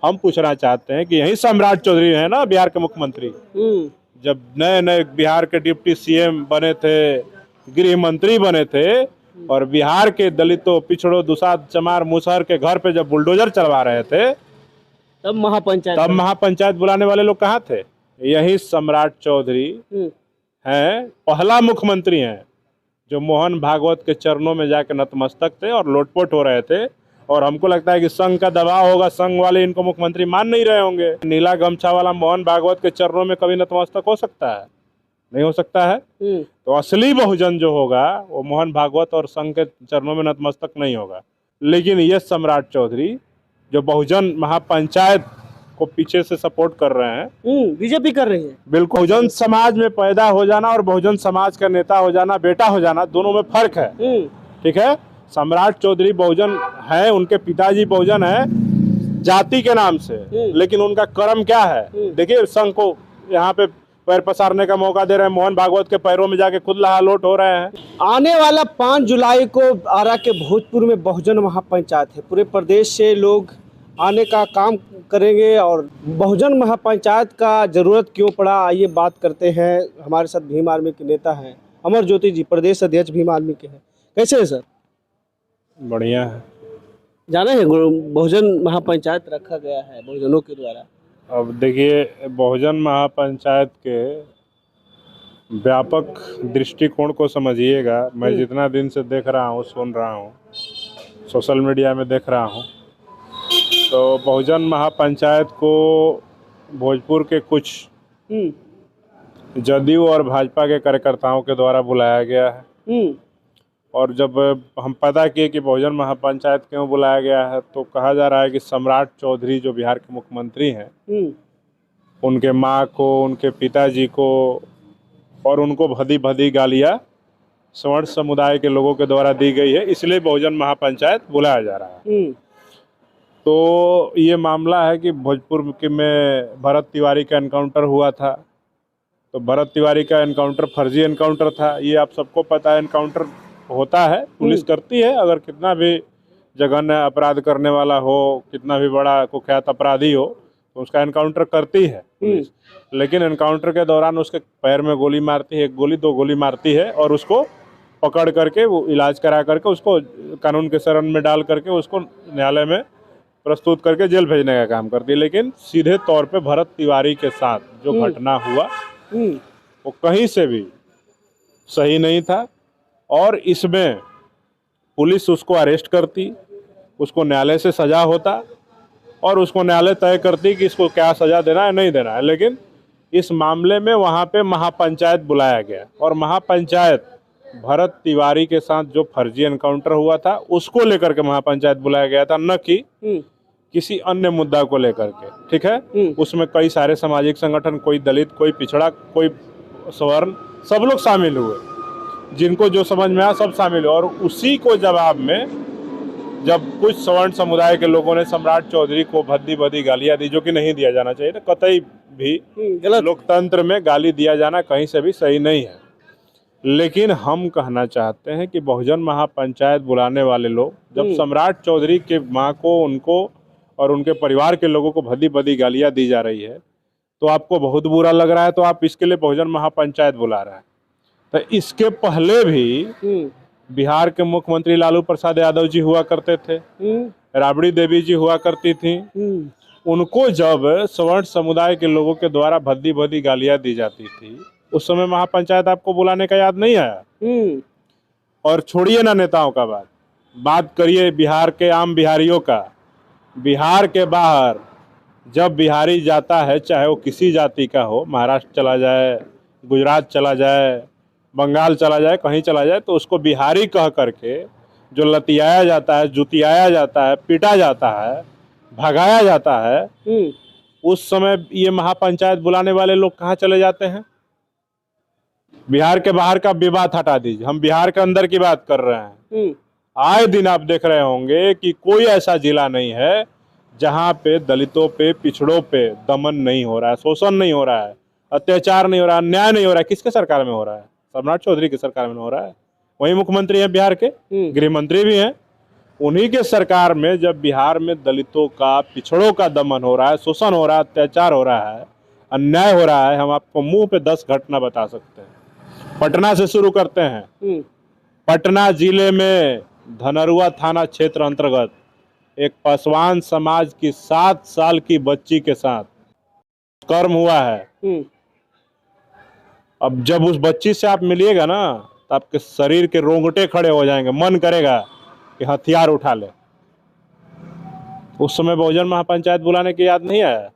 हम पूछना चाहते हैं कि यही सम्राट चौधरी है ना बिहार के मुख्यमंत्री। जब नए नए बिहार के डिप्टी सीएम बने थे, गृह मंत्री बने थे, और बिहार के दलितों, पिछड़ों, दुसाध, चमार, मुसहर के घर पे जब बुलडोजर चलवा रहे थे, तब महापंचायत बुलाने वाले लोग कहाँ थे? यही सम्राट चौधरी हैं, पहला मुख्यमंत्री हैं जो मोहन भागवत के चरणों में जाके नतमस्तक थे और लोटपोट हो रहे थे। और हमको लगता है कि संघ का दबाव होगा, संघ वाले इनको मुख्यमंत्री मान नहीं रहे होंगे। नीला गमछा वाला मोहन भागवत के चरणों में कभी नतमस्तक हो सकता है? नहीं हो सकता है। तो असली बहुजन जो होगा वो मोहन भागवत और संघ के चरणों में नतमस्तक नहीं होगा। लेकिन ये सम्राट चौधरी जो बहुजन महापंचायत को पीछे से सपोर्ट कर रहे हैं, बीजेपी कर रही है। बिल्कुल। बहुजन समाज में पैदा हो जाना और बहुजन समाज का नेता हो जाना, बेटा हो जाना, दोनों में फर्क है। ठीक है। सम्राट चौधरी बहुजन है, उनके पिताजी बहुजन है जाति के नाम से, लेकिन उनका कर्म क्या है? देखिए, संघ को यहाँ पे पैर पसारने का मौका दे रहे हैं, मोहन भागवत के पैरों में जाके खुद लहालोट हो रहे हैं। आने वाला 5 जुलाई को आरा के भोजपुर में बहुजन महापंचायत है। पूरे प्रदेश से लोग आने का काम करेंगे और बहुजन महापंचायत का जरूरत क्यों पड़ा, आइए बात करते हैं। हमारे साथ भीम आर्मी के नेता हैं अमर ज्योति जी, प्रदेश अध्यक्ष भीम आर्मी के हैं। कैसे है सर? बढ़िया है। जाना है बहुजन महापंचायत रखा गया है बहुजनों के द्वारा। अब देखिए, बहुजन महापंचायत के व्यापक दृष्टिकोण को समझिएगा। मैं जितना दिन से देख रहा हूँ, सुन रहा हूँ, सोशल मीडिया में देख रहा हूँ, तो बहुजन महापंचायत को भोजपुर के कुछ जदयू और भाजपा के कार्यकर्ताओं के द्वारा बुलाया गया है। और जब हम पता किए कि बहुजन महापंचायत क्यों बुलाया गया है, तो कहा जा रहा है कि सम्राट चौधरी जो बिहार के मुख्यमंत्री हैं, उनके माँ को, उनके पिताजी को और उनको भदी भदी गालियाँ स्वर्ण समुदाय के लोगों के द्वारा दी गई है, इसलिए बहुजन महापंचायत बुलाया जा रहा है। तो ये मामला है कि भोजपुर के में भरत तिवारी का एनकाउंटर हुआ था, तो भरत तिवारी का एनकाउंटर फर्जी एनकाउंटर था। ये आप सबको पता है, एनकाउंटर होता है, पुलिस करती है। अगर कितना भी जघन्य अपराध करने वाला हो, कितना भी बड़ा कुख्यात अपराधी हो, तो उसका एनकाउंटर करती है पुलिस। लेकिन एनकाउंटर के दौरान उसके पैर में गोली मारती है, 1 गोली 2 गोली मारती है, और उसको पकड़ करके वो इलाज करा करके उसको कानून के शरण में डाल करके उसको न्यायालय में प्रस्तुत करके जेल भेजने का काम करती है। लेकिन सीधे तौर पे भरत तिवारी के साथ जो घटना हुआ वो कहीं से भी सही नहीं था, और इसमें पुलिस उसको अरेस्ट करती, उसको न्यायालय से सजा होता और उसको न्यायालय तय करती कि इसको क्या सजा देना है, नहीं देना है। लेकिन इस मामले में वहाँ पे महापंचायत बुलाया गया, और महापंचायत भरत तिवारी के साथ जो फर्जी एनकाउंटर हुआ था उसको लेकर के महापंचायत बुलाया गया था, न कि किसी अन्य मुद्दा को लेकर के। ठीक है। उसमें कई सारे सामाजिक संगठन, कोई दलित, कोई पिछड़ा, कोई सवर्ण, सब लोग शामिल हुए, जिनको जो समझ में आया सब शामिल हुए। और उसी को जवाब में जब कुछ सवर्ण समुदाय के लोगों ने सम्राट चौधरी को भद्दी भद्दी गालियां दी, जो कि नहीं दिया जाना चाहिए था, कतई भी लोकतंत्र में गाली दिया जाना कहीं से भी सही नहीं है। लेकिन हम कहना चाहते हैं कि बहुजन महापंचायत बुलाने वाले लोग जब सम्राट चौधरी के माँ को, उनको और उनके परिवार के लोगों को भद्दी भद्दी गालियां दी जा रही है, तो आपको बहुत बुरा लग रहा है, तो आप इसके लिए बहुजन महापंचायत बुला रहे हैं। तो इसके पहले भी बिहार के मुख्यमंत्री लालू प्रसाद यादव जी हुआ करते थे, राबड़ी देवी जी हुआ करती थी। उनको जब सवर्ण समुदाय के लोगों के द्वारा भद्दी भद्दी गालियां दी जाती थी, उस समय महापंचायत आपको बुलाने का याद नहीं आया? और छोड़िए ना नेताओं का बात करिए बिहार के आम बिहारियों का। बिहार के बाहर जब बिहारी जाता है, चाहे वो किसी जाति का हो, महाराष्ट्र चला जाए, गुजरात चला जाए, बंगाल चला जाए, कहीं चला जाए, तो उसको बिहारी कह करके जो लतियाया जाता है, जुतियाया जाता है, पीटा जाता है, भगाया जाता है, उस समय ये महापंचायत बुलाने वाले लोग कहाँ चले जाते हैं? बिहार के बाहर का विवाद हटा दीजिए, हम बिहार के अंदर की बात कर रहे हैं। आए दिन आप देख रहे होंगे कि कोई ऐसा जिला नहीं है जहां पे दलितों पे, पिछड़ों पे दमन नहीं हो रहा है, शोषण नहीं हो रहा है, अत्याचार नहीं हो रहा है, अन्याय नहीं हो रहा है। किसके सरकार में हो रहा है? सम्राट चौधरी की सरकार में हो रहा है। वही मुख्यमंत्री है बिहार के, गृह मंत्री भी हैं, उन्हीं के सरकार में जब बिहार में दलितों का, पिछड़ों का दमन हो रहा है, शोषण हो रहा है, अत्याचार हो रहा है, अन्याय हो रहा है, हम आपको मुंह पे 10 घटना बता सकते हैं। पटना से शुरू करते हैं। पटना जिले में धनरुआ थाना क्षेत्र अंतर्गत एक पासवान समाज की 7 साल की बच्ची के साथ कर्म हुआ है। अब जब उस बच्ची से आप मिलिएगा ना तो आपके शरीर के रोंगटे खड़े हो जाएंगे, मन करेगा कि हथियार उठा ले। उस समय बहुजन महापंचायत बुलाने की याद नहीं आया?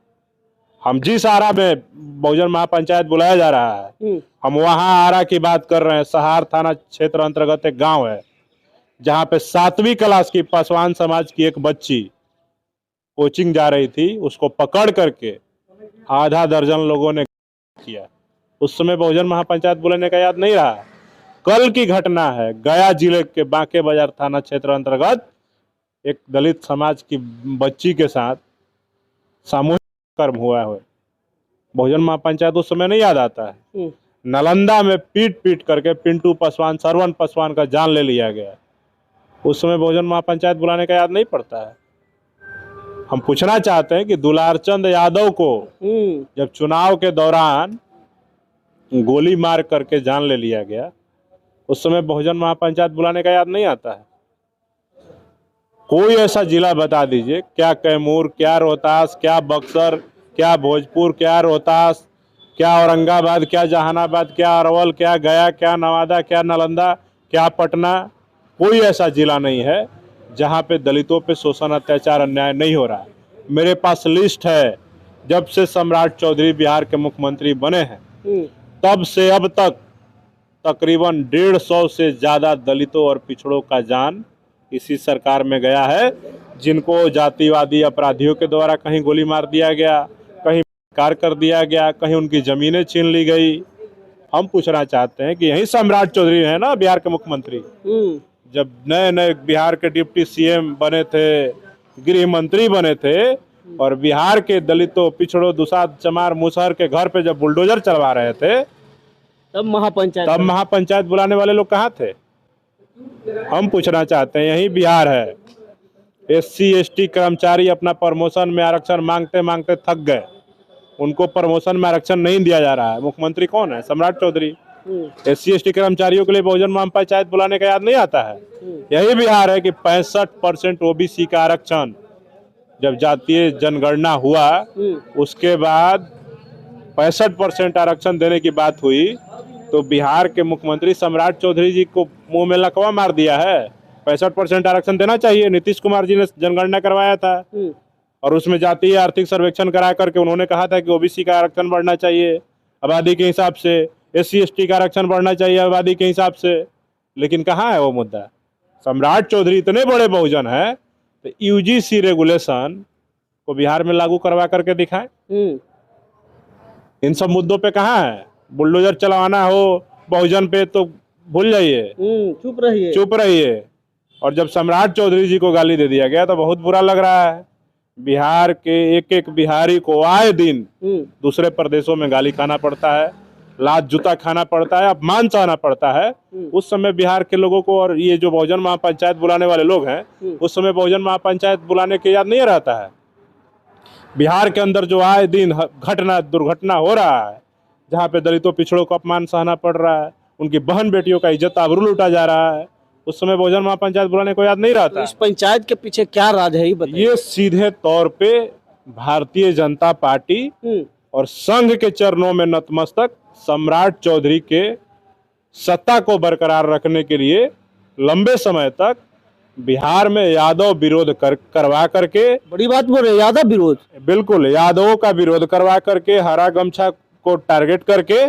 हम जिस आरा में बहुजन महापंचायत बुलाया जा रहा है, हम वहां आरा की बात कर रहे हैं। सहार थाना क्षेत्र अंतर्गत एक गांव है जहां पे 7वीं क्लास की पासवान समाज की एक बच्ची कोचिंग जा रही थी, उसको पकड़ करके आधा दर्जन लोगों ने किया। उस समय बहुजन महापंचायत बुलाने का याद नहीं रहा? कल की घटना है, गया जिले के बांके बाजार थाना क्षेत्र अंतर्गत एक दलित समाज की बच्ची के साथ सामूहिक कर्म हुआ है। बहुजन महापंचायत उस समय नहीं याद आता है? नालंदा में पीट पीट करके पिंटू पासवान, सरवन पासवान का जान ले लिया गया। उस समय बहुजन महापंचायत बुलाने का याद नहीं पड़ता है? हम पूछना चाहते हैं कि दुलारचंद यादव को जब चुनाव के दौरान गोली मार करके जान ले लिया गया, उस समय बहुजन महापंचायत बुलाने का याद नहीं आता है? कोई ऐसा जिला बता दीजिए, क्या कैमूर, क्या रोहतास, क्या बक्सर, क्या भोजपुर, क्या रोहतास, क्या औरंगाबाद, क्या जहानाबाद, क्या अरवल, क्या गया, क्या नवादा, क्या नालंदा, क्या पटना, कोई ऐसा जिला नहीं है जहां पे दलितों पे शोषण, अत्याचार, अन्याय नहीं हो रहा है। मेरे पास लिस्ट है, जब से सम्राट चौधरी बिहार के मुख्यमंत्री बने हैं तब से अब तक तकरीबन 150 से ज़्यादा दलितों और पिछड़ों का जान इसी सरकार में गया है, जिनको जातिवादी अपराधियों के द्वारा कहीं गोली मार दिया गया, कहीं कार कर दिया गया, कहीं उनकी ज़मीनें छीन ली गई। हम पूछना चाहते हैं कि यही सम्राट चौधरी है ना बिहार के मुख्यमंत्री? जब नए नए बिहार के डिप्टी सीएम बने थे, गृह मंत्री बने थे, और बिहार के दलितों, पिछड़ों, दुसाध, चमार, मुसहर के घर पे जब बुलडोजर चलवा रहे थे, तब महापंचायत बुलाने वाले लोग कहाँ थे? हम पूछना चाहते हैं, यही बिहार है। SC ST कर्मचारी अपना प्रमोशन में आरक्षण मांगते मांगते थक गए, उनको प्रमोशन में आरक्षण नहीं दिया जा रहा है। मुख्यमंत्री कौन है? सम्राट चौधरी। SC ST कर्मचारियों के लिए बहुजन महापंचायत बुलाने का याद नहीं आता है? यही बिहार है कि 65% OBC का आरक्षण जब जातीय जनगणना हुआ, उसके बाद 65% आरक्षण देने की बात हुई, तो बिहार के मुख्यमंत्री सम्राट चौधरी जी को मुंह में लकवा मार दिया है। 65% आरक्षण देना चाहिए। नीतीश कुमार जी ने जनगणना करवाया था और उसमें जातीय आर्थिक सर्वेक्षण करा करके उन्होंने कहा था कि OBC का आरक्षण बढ़ना चाहिए आबादी के हिसाब से, SC ST का आरक्षण बढ़ना चाहिए आबादी के हिसाब से। लेकिन कहाँ है वो मुद्दा? सम्राट चौधरी इतने बड़े बहुजन है तो UGC रेगुलेशन को बिहार में लागू करवा करके दिखाएं। इन सब मुद्दों पे कहाँ है? बुलडोजर चलवाना हो बहुजन पे तो भूल जाइए, चुप रहिए। और जब सम्राट चौधरी जी को गाली दे दिया गया तो बहुत बुरा लग रहा है। बिहार के एक एक बिहारी को आए दिन दूसरे प्रदेशों में गाली खाना पड़ता है, लात जूता खाना पड़ता है, अपमान सहना पड़ता है। उस समय बिहार के लोगों को, और ये जो बहुजन महापंचायत बुलाने वाले लोग हैं, उस समय बहुजन महापंचायत बुलाने के याद नहीं रहता है? बिहार के अंदर जो आए दिन घटना, दुर्घटना हो रहा है, जहाँ पे दलितों, पिछड़ों को अपमान सहना पड़ रहा है, उनकी बहन बेटियों का इज्जत आबरू लूटा जा रहा है, उस समय बहुजन महापंचायत बुलाने को याद नहीं रहता। तो इस पंचायत के पीछे क्या राज है, ये बताइए। ये सीधे तौर पे भारतीय जनता पार्टी और संघ के चरणों में नतमस्तक सम्राट चौधरी के सत्ता को बरकरार रखने के लिए लंबे समय तक बिहार में यादव विरोध करवा करके, बड़ी बात बोल रहे, यादव विरोध, बिल्कुल यादवों का विरोध करवा करके, हरा गमछा को टारगेट करके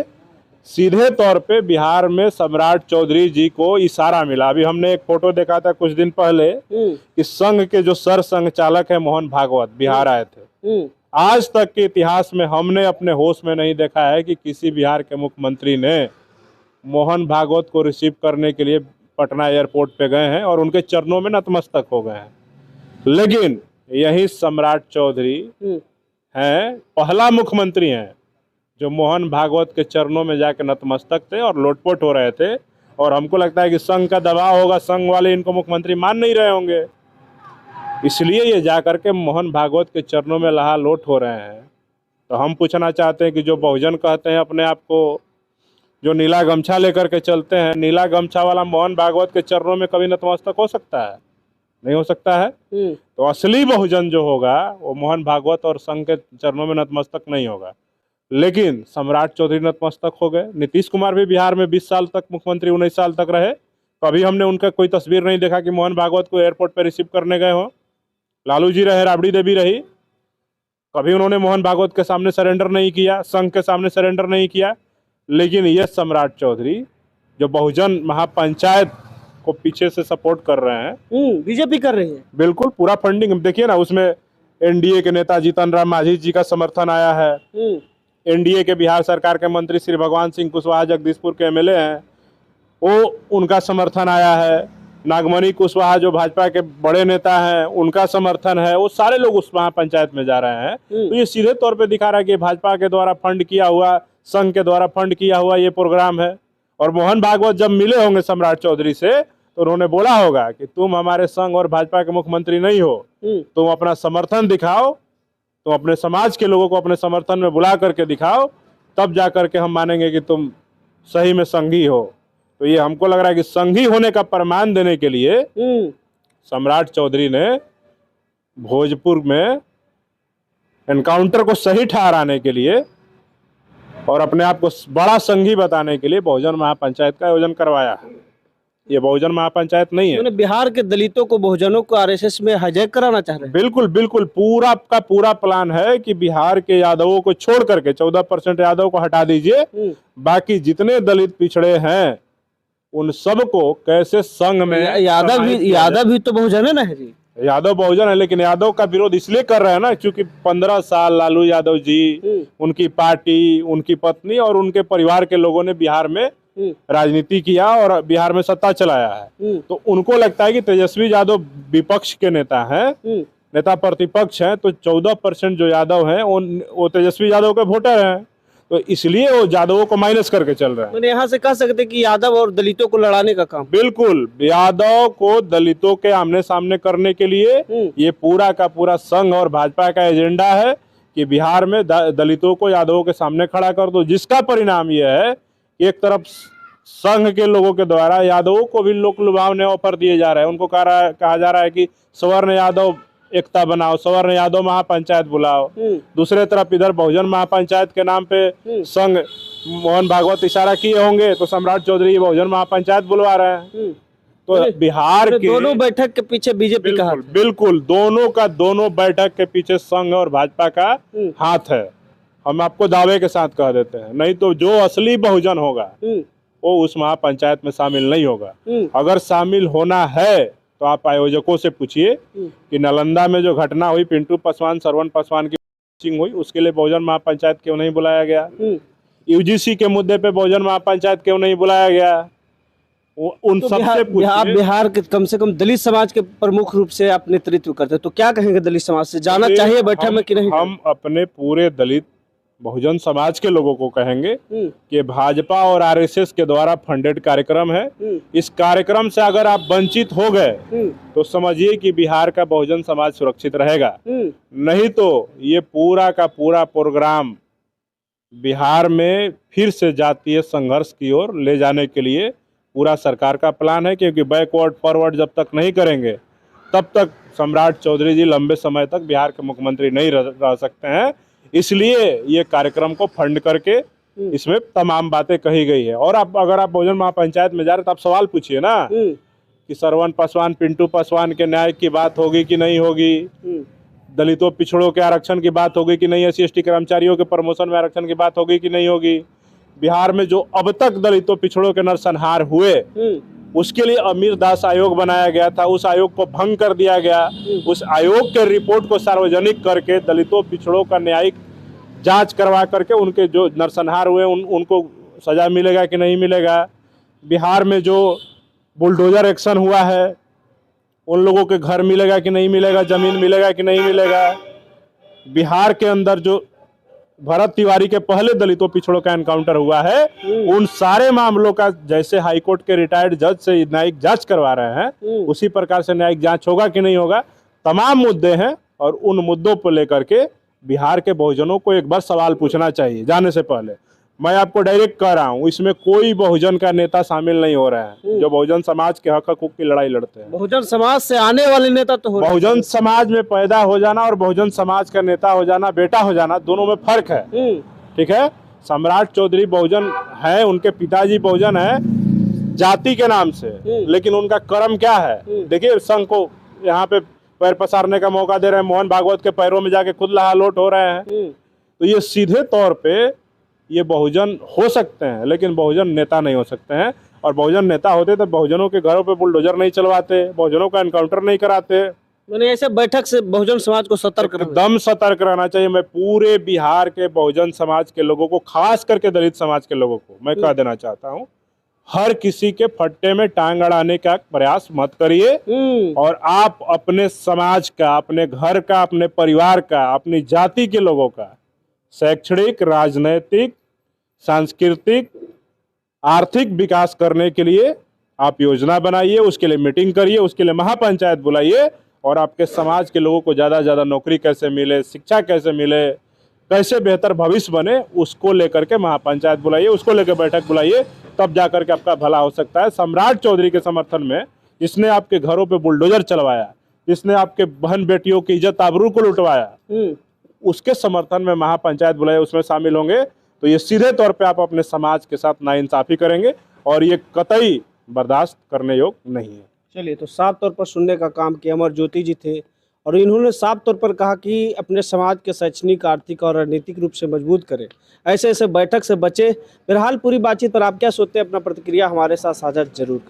सीधे तौर पे बिहार में सम्राट चौधरी जी को इशारा मिला। अभी हमने एक फोटो देखा था कुछ दिन पहले कि संघ के जो सर संघ चालक है मोहन भागवत बिहार आए थे। आज तक के इतिहास में हमने अपने होश में नहीं देखा है कि किसी बिहार के मुख्यमंत्री ने मोहन भागवत को रिसीव करने के लिए पटना एयरपोर्ट पे गए हैं और उनके चरणों में नतमस्तक हो गए हैं। लेकिन यही सम्राट चौधरी हैं, पहला मुख्यमंत्री हैं जो मोहन भागवत के चरणों में जाकर नतमस्तक थे और लोटपोट हो रहे थे। और हमको लगता है कि संघ का दबाव होगा, संघ वाले इनको मुख्यमंत्री मान नहीं रहे होंगे। इसलिए ये जाकर के मोहन भागवत के चरणों में लहा लोट हो रहे हैं। तो हम पूछना चाहते हैं कि जो बहुजन कहते हैं अपने आप को, जो नीला गमछा लेकर के चलते हैं, नीला गमछा वाला मोहन भागवत के चरणों में कभी नतमस्तक हो सकता है? नहीं हो सकता है। तो असली बहुजन जो होगा वो मोहन भागवत और संघ के चरणों में नतमस्तक नहीं होगा। लेकिन सम्राट चौधरी नतमस्तक हो गए। नीतीश कुमार भी बिहार में 20 साल तक मुख्यमंत्री, 19 साल तक रहे। कभी हमने उनका कोई तस्वीर नहीं देखा कि मोहन भागवत को एयरपोर्ट पर रिसीव करने गए हों। लालू जी रहे, राबड़ी देवी रही, कभी उन्होंने मोहन भागवत के सामने सरेंडर नहीं किया, संघ के सामने सरेंडर नहीं किया। लेकिन ये सम्राट चौधरी जो बहुजन महापंचायत को पीछे से सपोर्ट कर रहे हैं, बीजेपी कर रही है, बिल्कुल पूरा फंडिंग देखिए ना, उसमें एनडीए के नेता जीतन राम मांझी जी का समर्थन आया है। एनडीए के बिहार सरकार के मंत्री श्री भगवान सिंह कुशवाहा जगदीशपुर के एमएलए हैं, वो उनका समर्थन आया है। नागमणि कुशवाहा जो भाजपा के बड़े नेता हैं, उनका समर्थन है। वो सारे लोग उस महापंचायत में जा रहे हैं। तो ये सीधे तौर पे दिखा रहा है कि भाजपा के द्वारा फंड किया हुआ, संघ के द्वारा फंड किया हुआ ये प्रोग्राम है। और मोहन भागवत जब मिले होंगे सम्राट चौधरी से, तो उन्होंने बोला होगा कि तुम हमारे संघ और भाजपा के मुख्यमंत्री नहीं हो, तुम अपना समर्थन दिखाओ, तुम अपने समाज के लोगों को अपने समर्थन में बुला करके दिखाओ, तब जा करके हम मानेंगे कि तुम सही में संघी हो। तो ये हमको लग रहा है कि संघी होने का प्रमाण देने के लिए सम्राट चौधरी ने भोजपुर में एनकाउंटर को सही ठहराने के लिए और अपने आप को बड़ा संघी बताने के लिए बहुजन महापंचायत का आयोजन करवाया है। ये बहुजन महापंचायत नहीं है। बिहार के दलितों को, बहुजनों को आरएसएस में हाईजैक कराना चाह रहे हैं। बिल्कुल बिल्कुल, पूरा का पूरा प्लान है कि बिहार के यादवों को छोड़ करके 14% यादव को हटा दीजिए, बाकी जितने दलित पिछड़े हैं उन सबको कैसे संघ में। यादव भी तो बहुजन है ना जी। यादव बहुजन है, लेकिन यादव का विरोध इसलिए कर रहे हैं ना क्योंकि 15 साल लालू यादव जी, उनकी पार्टी, उनकी पत्नी और उनके परिवार के लोगों ने बिहार में राजनीति किया और बिहार में सत्ता चलाया है। तो उनको लगता है कि तेजस्वी यादव विपक्ष के नेता हैं, नेता प्रतिपक्ष हैं, तो 14% जो यादव हैं वो तेजस्वी यादव के वोटर हैं। तो इसलिए वो यादवों को माइनस करके चल रहे हैं। यहाँ से कह सकते हैं कि यादव और दलितों को लड़ाने का काम। बिल्कुल, यादव को दलितों के आमने सामने करने के लिए ये पूरा का पूरा संघ और भाजपा का एजेंडा है कि बिहार में दलितों को यादवों के सामने खड़ा कर दो, जिसका परिणाम ये है कि एक तरफ संघ के लोगों के द्वारा यादवों को भी लोक लुभावने ऑफर दिए जा रहे हैं। उनको कहा जा रहा है कि सवर्ण यादव एकता बनाओ, सवर्ण यादव महापंचायत बुलाओ। दूसरे तरफ इधर बहुजन महापंचायत के नाम पे संघ मोहन भागवत इशारा किए होंगे तो सम्राट चौधरी बहुजन महापंचायत बुलवा रहे हैं। तो बिहार के दोनों बैठक के पीछे बीजेपी का हाथ। बिल्कुल, दोनों बैठक के पीछे संघ और भाजपा का हाथ है। हम आपको दावे के साथ कह देते हैं। नहीं तो जो असली बहुजन होगा वो उस महापंचायत में शामिल नहीं होगा। अगर शामिल होना है तो आप आयोजकों से पूछिए कि नालंदा में जो घटना हुई, पिंटू पासवान, श्रवण पासवान की हुई, उसके लिए बहुजन महापंचायत क्यों नहीं बुलाया गया? यूजीसी के मुद्दे पे बहुजन महापंचायत क्यों नहीं बुलाया गया? उन तो सबसे पूछिए। बिहार के कम से कम दलित समाज के प्रमुख रूप से आप नेतृत्व करते हैं, तो क्या कहेंगे दलित समाज से? जाना चाहिए बैठक में कि नहीं? हम अपने पूरे दलित बहुजन समाज के लोगों को कहेंगे कि भाजपा और आरएसएस के द्वारा फंडेड कार्यक्रम है। इस कार्यक्रम से अगर आप वंचित हो गए तो समझिए कि बिहार का बहुजन समाज सुरक्षित रहेगा। नहीं तो ये पूरा का पूरा प्रोग्राम बिहार में फिर से जातीय संघर्ष की ओर ले जाने के लिए पूरा सरकार का प्लान है, क्योंकि बैकवर्ड फॉरवर्ड जब तक नहीं करेंगे तब तक सम्राट चौधरी जी लंबे समय तक बिहार के मुख्यमंत्री नहीं रह सकते हैं। इसलिए ये कार्यक्रम को फंड करके इसमें तमाम बातें कही गई है। और आप अगर आप बहुजन महापंचायत में जा रहे तो आप सवाल पूछिए ना कि श्रवण पासवान, पिंटू पासवान के न्याय की बात होगी कि नहीं होगी, दलितों पिछड़ों के आरक्षण की बात होगी कि नहीं, SC/ST कर्मचारियों के प्रमोशन में आरक्षण की बात होगी कि नहीं होगी। बिहार में जो अब तक दलितों पिछड़ों के नरसंहार हुए उसके लिए अमीर दास आयोग बनाया गया था, उस आयोग को भंग कर दिया गया। उस आयोग के रिपोर्ट को सार्वजनिक करके दलितों पिछड़ों का न्यायिक जांच करवा करके उनके जो नरसंहार हुए उनको सजा मिलेगा कि नहीं मिलेगा। बिहार में जो बुलडोजर एक्शन हुआ है उन लोगों के घर मिलेगा कि नहीं मिलेगा, जमीन मिलेगा कि नहीं मिलेगा। बिहार के अंदर जो भरत तिवारी के पहले दलितों पिछड़ों का एनकाउंटर हुआ है, उन सारे मामलों का जैसे हाईकोर्ट के रिटायर्ड जज से न्यायिक जांच करवा रहे हैं उसी प्रकार से न्यायिक जांच होगा कि नहीं होगा। तमाम मुद्दे हैं और उन मुद्दों को लेकर के बिहार के बहुजनों को एक बार सवाल पूछना चाहिए जाने से पहले। मैं आपको डायरेक्ट कह रहा हूँ, इसमें कोई बहुजन का नेता शामिल नहीं हो रहा है जो बहुजन समाज के हक हकूक की लड़ाई लड़ते हैं। बहुजन समाज से आने वाले नेता तो हो रहे हैं। बहुजन समाज में पैदा हो जाना और बहुजन समाज का नेता हो जाना, बेटा हो जाना, दोनों में फर्क है। ठीक है, सम्राट चौधरी बहुजन है, उनके पिताजी बहुजन है जाति के नाम से, लेकिन उनका कर्म क्या है? देखिए, संघ को यहाँ पे पैर पसारने का मौका दे रहे हैं, मोहन भागवत के पैरों में जाके खुद लहालोट हो रहे हैं। तो ये सीधे तौर पे ये बहुजन हो सकते हैं, लेकिन बहुजन नेता नहीं हो सकते हैं। और बहुजन नेता होते तो बहुजनों के घरों पे बुलडोजर नहीं चलवाते, बहुजनों का एनकाउंटर नहीं कराते। मैंने ऐसे बैठक से बहुजन समाज को सतर्क एकदम सतर्क रहना चाहिए। मैं पूरे बिहार के बहुजन समाज के लोगों को, खास करके दलित समाज के लोगों को मैं कह देना चाहता हूँ, हर किसी के फट्टे में टांग अड़ाने का प्रयास मत करिए। और आप अपने समाज का, अपने घर का, अपने परिवार का, अपनी जाति के लोगों का शैक्षणिक, राजनैतिक, सांस्कृतिक, आर्थिक विकास करने के लिए आप योजना बनाइए, उसके लिए मीटिंग करिए, उसके लिए महापंचायत बुलाइए। और आपके समाज के लोगों को ज़्यादा से ज़्यादा नौकरी कैसे मिले, शिक्षा कैसे मिले, कैसे बेहतर भविष्य बने, उसको लेकर के महापंचायत बुलाइए, उसको लेकर बैठक बुलाइए, तब जाकर के आपका भला हो सकता है। सम्राट चौधरी के समर्थन में, जिसने आपके घरों पे बुलडोजर चलवाया, जिसने आपके बहन बेटियों की इज्जत आबरू को लुटवाया, उसके समर्थन में महापंचायत बुलाए, उसमें शामिल होंगे तो ये सीधे तौर पे आप अपने समाज के साथ नाइंसाफी करेंगे और ये कतई बर्दाश्त करने योग्य नहीं है। चलिए, तो साफ तौर पर सुनने का काम किया। अमर ज्योति जी थे और इन्होंने साफ तौर पर कहा कि अपने समाज के शैक्षणिक, आर्थिक और रणनीतिक रूप से मजबूत करें, ऐसे ऐसे बैठक से बचे। फिलहाल पूरी बातचीत पर आप क्या सोचते हैं, अपना प्रतिक्रिया हमारे साथ साझा जरूर करें।